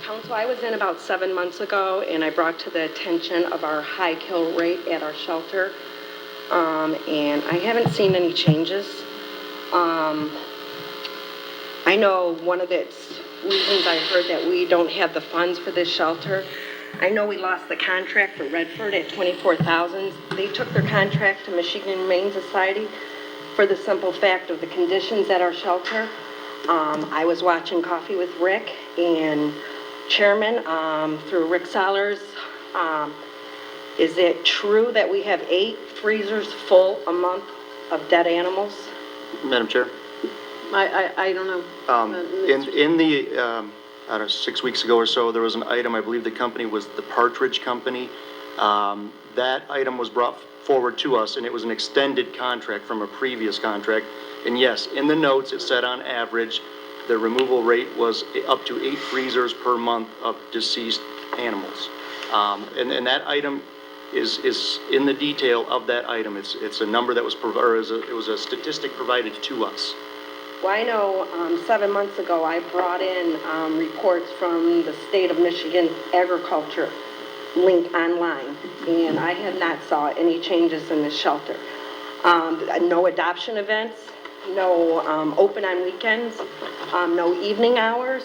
Council, I was in about 7 months ago, and I brought to the attention of our high kill rate at our shelter, and I haven't seen any changes. I know one of the reasons I heard that we don't have the funds for this shelter. I know we lost the contract for Redford at $24,000. They took their contract to Michigan Humane Society for the simple fact of the conditions at our shelter. I was watching Coffee with Rick, and Chairman, through Rick Sellers, is it true that we have 8 freezers full a month of dead animals? Madam Chair? I don't know. In the, I don't know, 6 weeks ago or so, there was an item, I believe the company was the Partridge Company. That item was brought forward to us, and it was an extended contract from a previous contract. And yes, in the notes, it said on average, the removal rate was up to 8 freezers per month of deceased animals. And that item is in the detail of that item. It's a number that was provided, it was a statistic provided to us. Well, I know 7 months ago, I brought in reports from the state of Michigan Agriculture link online, and I have not saw any changes in the shelter. No adoption events, no open on weekends, no evening hours,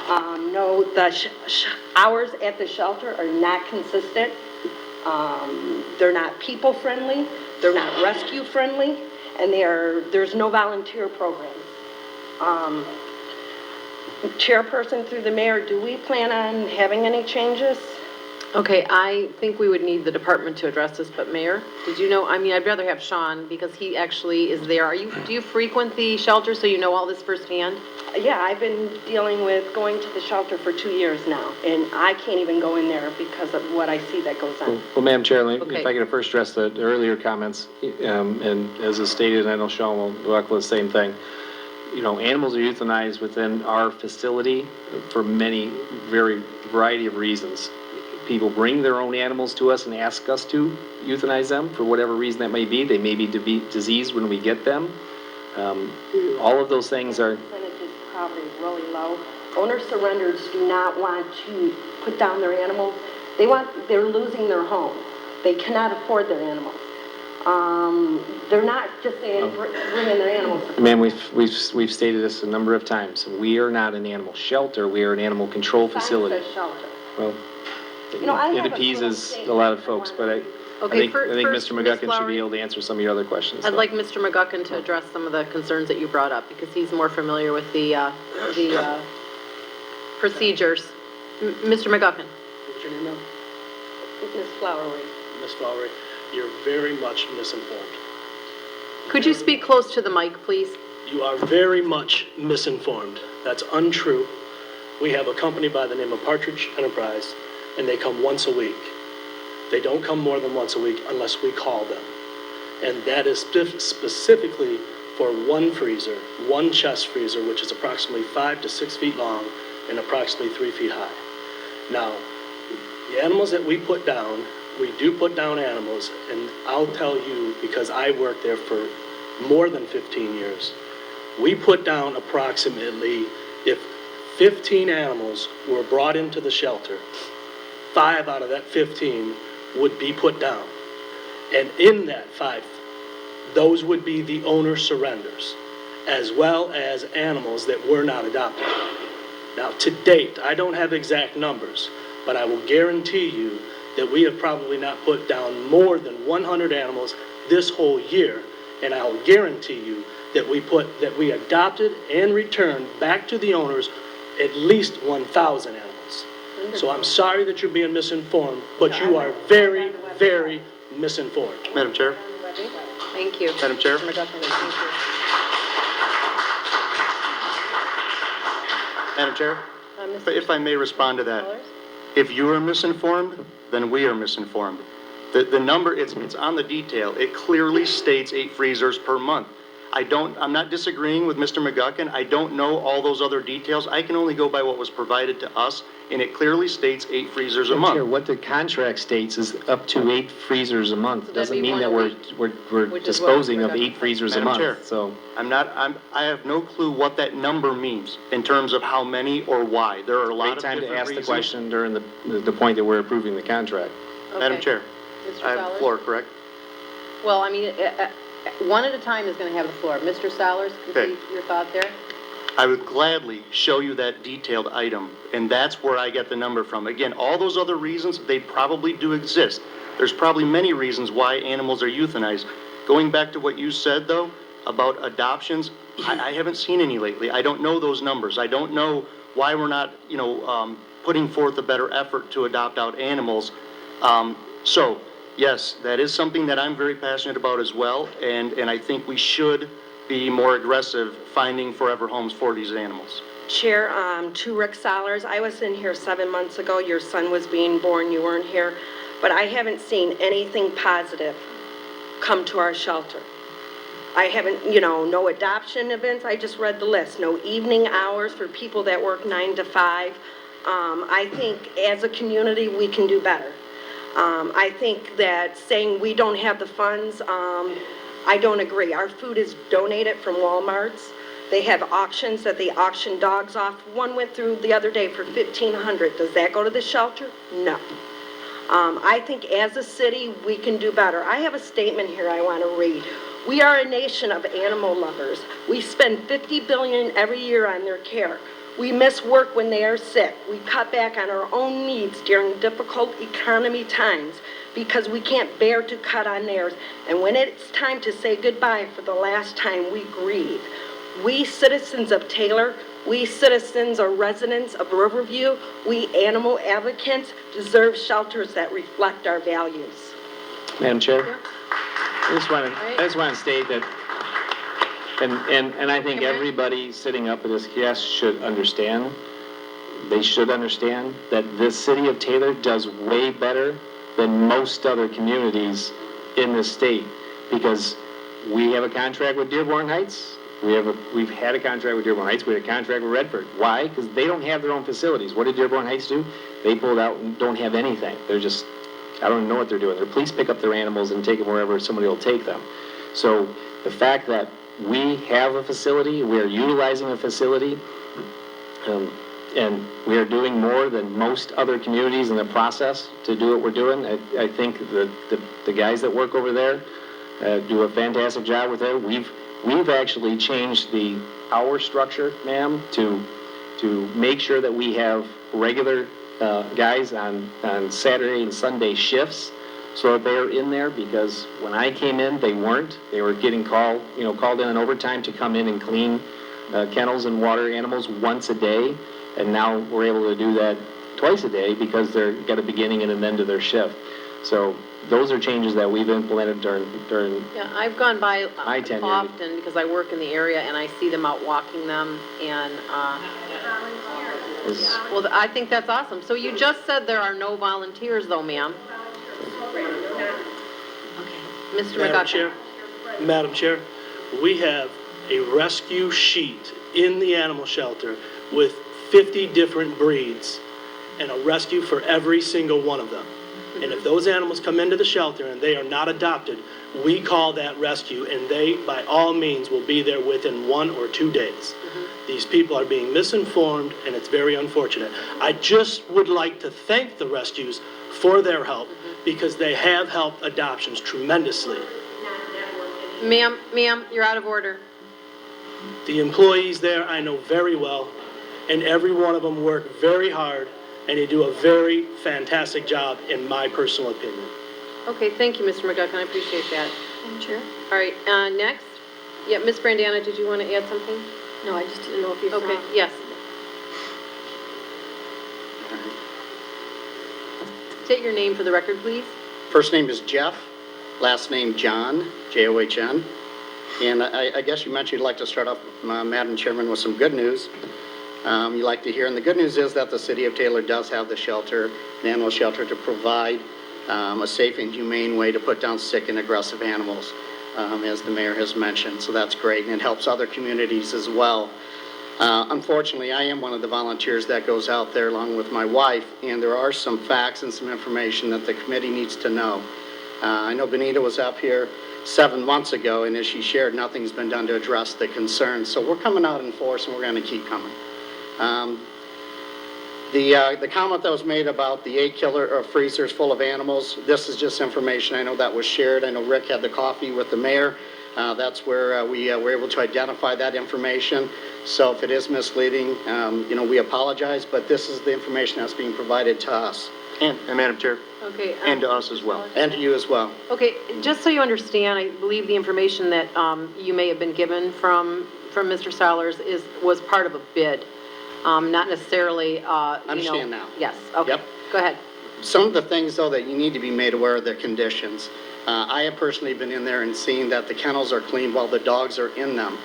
no, the hours at the shelter are not consistent. They're not people friendly, they're not rescue friendly, and there's no volunteer programs. Chairperson, through the mayor, do we plan on having any changes? Okay, I think we would need the department to address this, but Mayor, did you know, I mean, I'd rather have Shawn because he actually is there. Do you frequent the shelter so you know all this firsthand? Yeah, I've been dealing with going to the shelter for 2 years now, and I can't even go in there because of what I see that goes on. Well, Madam Chair, Okay. if I could first address the earlier comments, and as is stated, and I know Shawn will echo the same thing. You know, animals are euthanized within our facility for many, very variety of reasons. People bring their own animals to us and ask us to euthanize them for whatever reason that may be. They may be diseased when we get them. All of those things are... The percentage is probably really low. Owner surrenders do not want to put down their animals. They're losing their home. They cannot afford their animals. They're not just saying, bringing their animals. Ma'am, we've stated this a number of times. We are not an animal shelter. We are an animal control facility. Sign says shelter. Well, You know, I it have a appeases little a lot of statement folks, I but wanna Okay, I think first, Mr. Ms. McGuckin should Flowery. be able to answer some of your other questions. I'd so. like Mr. McGuckin to address some of the concerns that you brought up because he's more familiar with the procedures. Mr. McGuckin. What's your name, ma'am? Ms. Flowery. Ms. Flowery, you're very much misinformed. Could you speak close to the mic, please? You are very much misinformed. That's untrue. We have a company by the name of Partridge Enterprise, and they come once a week. They don't come more than once a week unless we call them. And that is specifically for one freezer, one chest freezer, which is approximately 5 to 6 feet long and approximately 3 feet high. Now, the animals that we put down, we do put down animals, and I'll tell you, because I worked there for more than 15 years, we put down approximately, if 15 animals were brought into the shelter, 5 out of that 15 would be put down. And in that 5, those would be the owner surrenders, as well as animals that were not adopted. Now, to date, I don't have exact numbers, but I will guarantee you that we have probably not put down more than 100 animals this whole year, and I'll guarantee you that we adopted and returned back to the owners at least 1,000 animals. So I'm sorry that you're being misinformed, but you are very, very misinformed. Madam Chair? Thank you. Madam Chair? Mr. McGuckin, thank you. Madam Chair? If I may respond to that. Sellers? If you are misinformed, then we are misinformed. The number, it's on the detail. It clearly states 8 freezers per month. I'm not disagreeing with Mr. McGuckin. I don't know all those other details. I can only go by what was provided to us, and it clearly states 8 freezers a Madam Chair, month. what the contract states is up to 8 freezers a month. So that'd Doesn't be mean one that a we're, week, we're which is what disposing of Mr. 8 freezers a Madam Chair. month, so. I have no clue what that number means in terms of how many or why. There are a lot Great of time different to ask the reasons. question during the point that we're approving the contract. Madam Okay. Chair, Mr. I have the Sellers? floor, correct? Well, I mean, one at a time is going to have the floor. Mr. Sellers, Okay. complete your thought there? I would gladly show you that detailed item, and that's where I get the number from. Again, all those other reasons, they probably do exist. There's probably many reasons why animals are euthanized. Going back to what you said, though, about adoptions, I haven't seen any lately. I don't know those numbers. I don't know why we're not, putting forth a better effort to adopt out animals. So, yes, that is something that I'm very passionate about as well, and I think we should be more aggressive finding forever homes for these animals. Chair, to Rick Solers, I was in here 7 months ago. Your son was being born, you weren't here. But I haven't seen anything positive come to our shelter. I haven't, no adoption events, I just read the list. No evening hours for people that work 9 to 5. I think as a community, we can do better. I think that saying we don't have the funds, I don't agree. Our food is donated from Walmart's. They have auctions that they auction dogs off. One went through the other day for $1,500. Does that go to the shelter? No. I think as a city, we can do better. I have a statement here I want to read. We are a nation of animal lovers. We spend $50 billion every year on their care. We miss work when they are sick. We cut back on our own needs during difficult economy times because we can't bear to cut on theirs. And when it's time to say goodbye for the last time, we grieve. We citizens of Taylor, we citizens or residents of Riverview, we animal advocates deserve shelters that reflect our values. Madam Chair? I just want to state that, and I think Can I- everybody sitting up at this kiosque should understand, they should understand that this city of Taylor does way better than most other communities in this state, because we have a contract with Dearborn Heights. We've had a contract with Dearborn Heights. We had a contract with Redford. Why? Because they don't have their own facilities. What did Dearborn Heights do? They pulled out and don't have anything. They're just, I don't know what they're doing. Their police pick up their animals and take them wherever somebody will take them. So the fact that we have a facility, we are utilizing a facility, and we are doing more than most other communities in the process to do what we're doing. I think the guys that work over there do a fantastic job with it. We've actually changed the hour structure, ma'am, to make sure that we have regular guys on Saturday and Sunday shifts, so that they're in there, because when I came in, they weren't. They were getting called in on overtime to come in and clean kennels and water animals once a day, and now we're able to do that twice a day because they've got a beginning and an end to their shift. So those are changes that we've implemented during Yeah, I've gone by My tenure. often because I work in the area and I see them out walking them and, this. well, I think that's awesome. So you just said there are no volunteers though, ma'am. Mr. Madam Chair, McGuckin. Madam Chair, we have a rescue sheet in the animal shelter with 50 different breeds and a rescue for every single one of them. And if those animals come into the shelter and they are not adopted, we call that rescue, and they, by all means, will be there within 1 or 2 days. These people are being misinformed, and it's very unfortunate. I just would like to thank the rescues for their help, because they have helped adoptions tremendously. Ma'am, you're out of order. The employees there, I know very well, and every one of them work very hard, and they do a very fantastic job, in my personal opinion. Okay, thank you, Mr. McGuckin, I appreciate that. Madam Chair? All right, next. Yeah, Ms. Brandana, did you want to add something? No, I just didn't know if you saw. Okay, yes. State your name for the record, please. First name is Jeff, last name John, John. And I guess you mentioned you'd like to start off, Madam Chairman, with some good news. You like to hear, and the good news is that the city of Taylor does have the shelter, an animal shelter, to provide a safe and humane way to put down sick and aggressive animals. as the mayor has mentioned, so that's great, and it helps other communities as well. Unfortunately, I am one of the volunteers that goes out there along with my wife, and there are some facts and some information that the committee needs to know. I know Benita was up here 7 months ago, and as she shared, nothing's been done to address the concerns. So we're coming out in force, and we're going to keep coming. The comment that was made about the 8 freezers full of animals, this is just information. I know that was shared. I know Rick had the coffee with the mayor. That's where we were able to identify that information. So if it is misleading, we apologize, but this is the information that's being provided to us. And Madam Chair, Okay. and to us as well. And to you as well. Okay, just so you understand, I believe the information that you may have been given from Mr. Sellers was part of a bid, not necessarily, Understand now. Yes, okay. Yep. Go ahead. Some of the things, though, that you need to be made aware of the conditions. I have personally been in there and seen that the kennels are clean while the dogs are in them.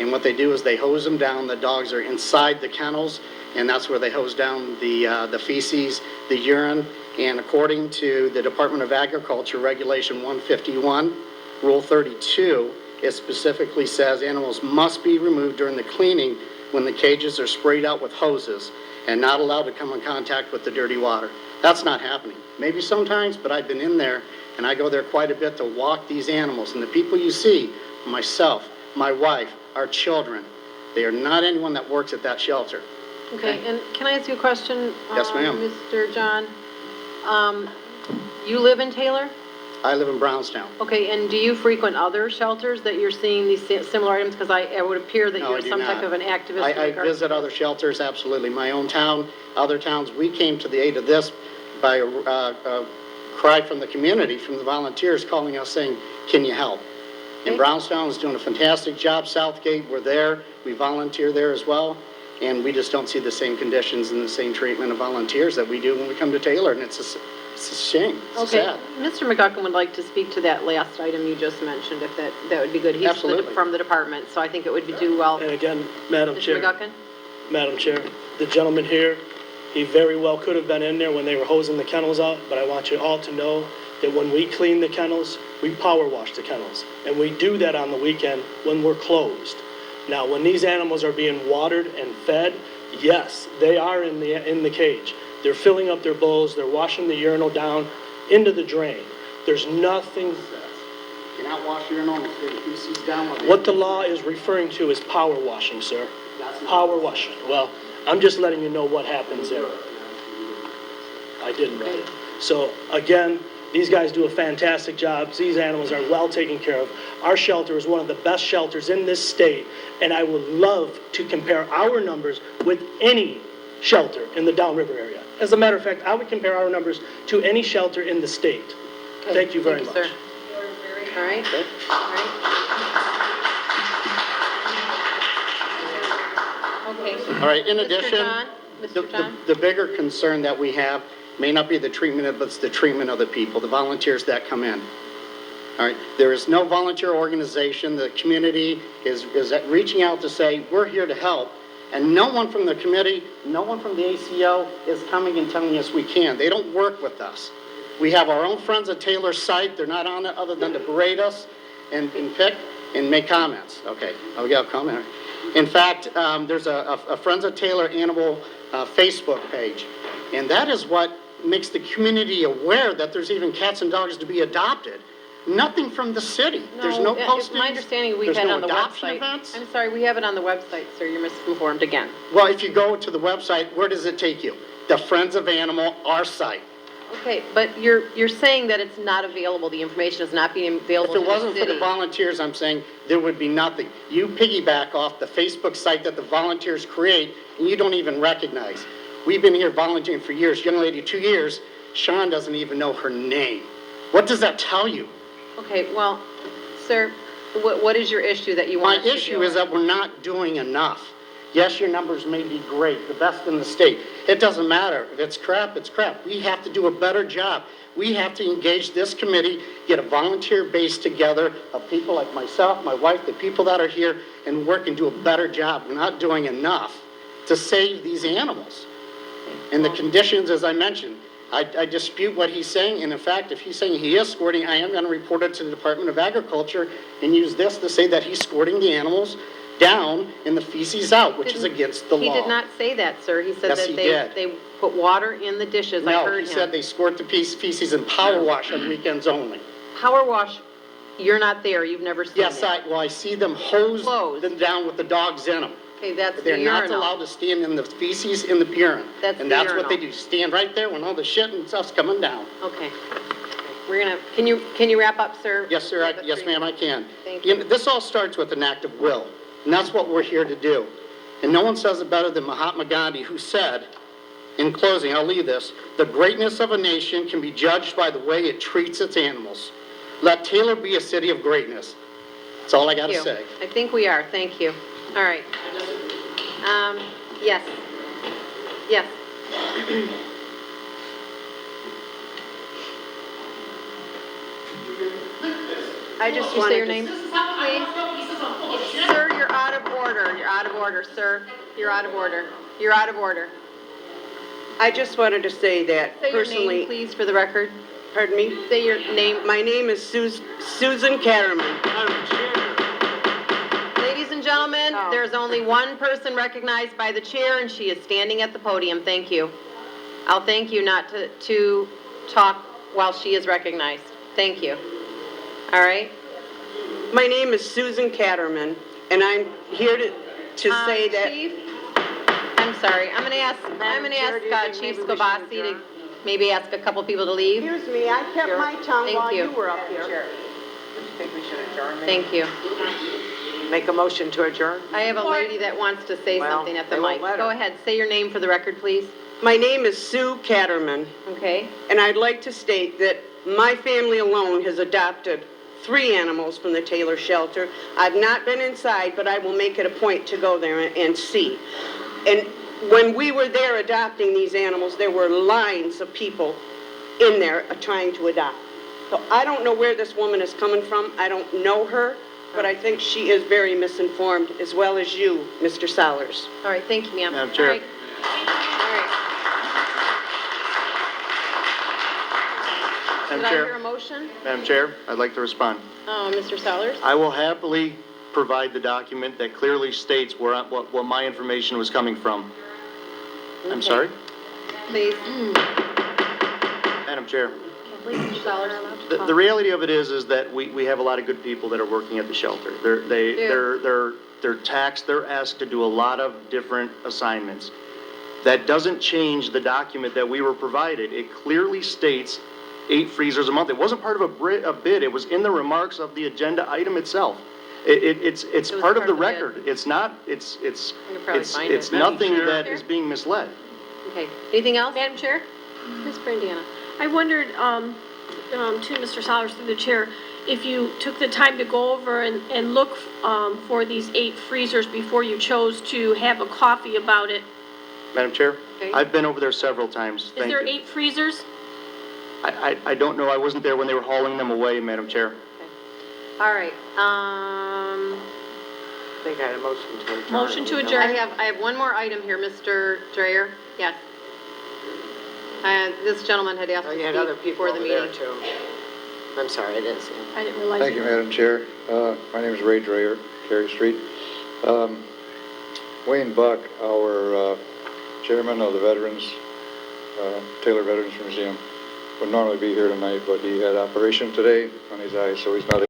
And what they do is they hose them down. The dogs are inside the kennels, and that's where they hose down the feces, the urine. And according to the Department of Agriculture, Regulation 151, Rule 32, it specifically says animals must be removed during the cleaning when the cages are sprayed out with hoses and not allowed to come in contact with the dirty water. That's not happening. Maybe sometimes, but I've been in there, and I go there quite a bit to walk these animals. And the people you see, myself, my wife, our children, they are not anyone that works at that shelter. Okay, and can I ask you a question? Yes, ma'am. Mr. John? You live in Taylor? I live in Brownstown. Okay, and do you frequent other shelters that you're seeing these similar items? Because it would appear that No, you're I do some type not. of an activist. in I regards- visit other shelters, absolutely. My own town, other towns. We came to the aid of this by a cry from the community, from the volunteers calling us saying, can you help? And Okay. Brownstown is doing a fantastic job. Southgate, we're there. We volunteer there as well. And we just don't see the same conditions and the same treatment of volunteers that we do when we come to Taylor. And it's a shame. It's Okay, sad. Mr. McGuckin would like to speak to that last item you just mentioned, if that would be good. He's Absolutely. from the department, so I think it would do well. And again, Madam Mr. Chair. McGuckin? Madam Chair, the gentleman here, he very well could have been in there when they were hosing the kennels out, but I want you all to know that when we clean the kennels, we power wash the kennels. And we do that on the weekend when we're closed. Now, when these animals are being watered and fed, yes, they are in the cage. They're filling up their bowls, they're washing the urinal down into the drain. There's nothing. You cannot wash your normal feces down. While they- What the law is referring to is power washing, sir. Power washing. Well, I'm just letting you know what happens there. I didn't write it. So again, these guys do a fantastic job. These animals are well taken care of. Our shelter is one of the best shelters in this state, and I would love to compare our numbers with any shelter in the downriver area. As a matter of fact, I would compare our numbers to any shelter in the state. Okay, Thank you very much. sir. All right, all right. Okay. All right, in Mr. addition, John? Mr. John? the bigger concern that we have may not be the treatment, but it's the treatment of the people, the volunteers that come in. All right, there is no volunteer organization. The community is reaching out to say, we're here to help. And no one from the committee, no one from the ACO is coming and telling us we can. They don't work with us. We have our own friends at Taylor's site. They're not on it other than to berate us and pick and make comments. Okay, we got a comment. In fact, there's a Friends of Taylor Animal Facebook page. And that is what makes the community aware that there's even cats and dogs to be adopted. Nothing from the city. There's no it's postings. my understanding we've There's had no on the adoption website. events. I'm sorry, we have it on the website, sir. You're misinformed again. Well, if you go to the website, where does it take you? The Friends of Animal, our site. Okay, but you're saying that it's not available, the information is not being available If to it the wasn't for the city. volunteers, I'm saying there would be nothing. You piggyback off the Facebook site that the volunteers create, and you don't even recognize. We've been here volunteering for years. Young lady, 2 years, Shawn doesn't even know her name. What does that tell you? Okay, well, sir, what is your issue that you My want us to issue deal is with? that we're not doing enough. Yes, your numbers may be great, the best in the state. It doesn't matter. If it's crap, it's crap. We have to do a better job. We have to engage this committee, get a volunteer base together of people like myself, my wife, the people that are here, and work and do a better job. We're not doing enough to save these animals. And the conditions, as I mentioned, I dispute what he's saying, and in fact, if he's saying he is squirting, I am going to report it to the Department of Agriculture and use this to say that he's squirting the animals down and the feces out, which is against the law. He did not say that, sir. He said Yes, that he did. they put water in the dishes. I No, heard he him. said they squirt the feces and power wash on weekends only. Power wash, you're not there. You've never seen Yes, it. I see them hose Closed. them down with the dogs in them. Okay, that's the They're not urinal. allowed to stand in the feces in the urine. That's And the that's what they urinal. do, stand right there when all the shit and stuff's coming down. Okay. We're gonna, can you wrap up, sir? Yes, sir, We have a yes, three- ma'am, I can. Thank You know, this all starts with an act of will, and that's what we're here to do. And no one says it better than Mahatma Gandhi, who said, in closing, I'll leave this, "The greatness of a nation can be judged by the way it treats its animals. Let Taylor be a city of greatness." That's all I got to Thank you. say. I think we are. Thank you. All right. Yes. Yes. I just You say wanted your to... name, please? Sir, you're out of order. You're out of order, sir. You're out of order. You're out of order. I just wanted to say that Say your name, personally... please, for the record. Pardon me? Say your name. My name is Susan Catterman. Ladies and gentlemen, Oh. there's only one person recognized by the chair, and she is standing at the podium. Thank you. I'll thank you not to talk while she is recognized. Thank you. All right? My name is Susan Catterman, and I'm here to say that... Chief, I'm sorry. I'm going to ask Chair, do you think Chief maybe we should Scobasi to adjourn? maybe ask a couple people to leave. Excuse me, I kept my tongue Thank while you. you were up here. Think we should adjourn? Thank you. Make a motion to adjourn? I have a lady that wants to say Well, something at the they won't mic. let her. Go ahead. Say your name for the record, please. My name is Sue Catterman, Okay? and I'd like to state that my family alone has adopted 3 animals from the Taylor shelter. I've not been inside, but I will make it a point to go there and see. And when we were there adopting these animals, there were lines of people in there trying to adopt. So I don't know where this woman is coming from. I don't know her, but I think she is very misinformed, as well as you, Mr. Solers. All right. Thank you, ma'am. Madam Chair. All right. All right. Did Madam I hear a Chair, motion? Madam Chair, I'd like to respond. Mr. Sellers? I will happily provide the document that clearly states what my information was coming from. I'm Okay. sorry? Please. Madam Chair, Please, Mr. Sellers. the reality of it is that we have a lot of good people that are working at the shelter. They're taxed, they're asked to do a lot of different assignments. That doesn't change the document that we were provided. It clearly states 8 freezers a month. It wasn't part of a bid, it was in the remarks of the agenda item itself. It's was part of the bid. record. It's not, it's can probably find it. nothing Madam that Chair? is being misled. Okay. Anything else? Madam Chair? Ms. Brandiana? I wondered, to Mr. Solers through the chair, if you took the time to go over and look for these 8 freezers before you chose to have a coffee about it. Madam Chair, Okay. I've been over there several times. Is Thank there you. 8 freezers? I don't know, I wasn't there when they were hauling them away, Madam Chair. All right. I think I had a motion to adjourn. Motion to adjourn. I have one more item here, Mr. Dreyer. Yes. This gentleman had asked Oh, to you had other speak people before the over there meeting. too. I'm sorry, I didn't see him. I didn't realize. Thank you, Madam Chair. My name is Ray Dreyer, Cary Street. Wayne Buck, our chairman of the Veterans, Taylor Veterans Museum, would normally be here tonight, but he had operation today on his eye, so he's not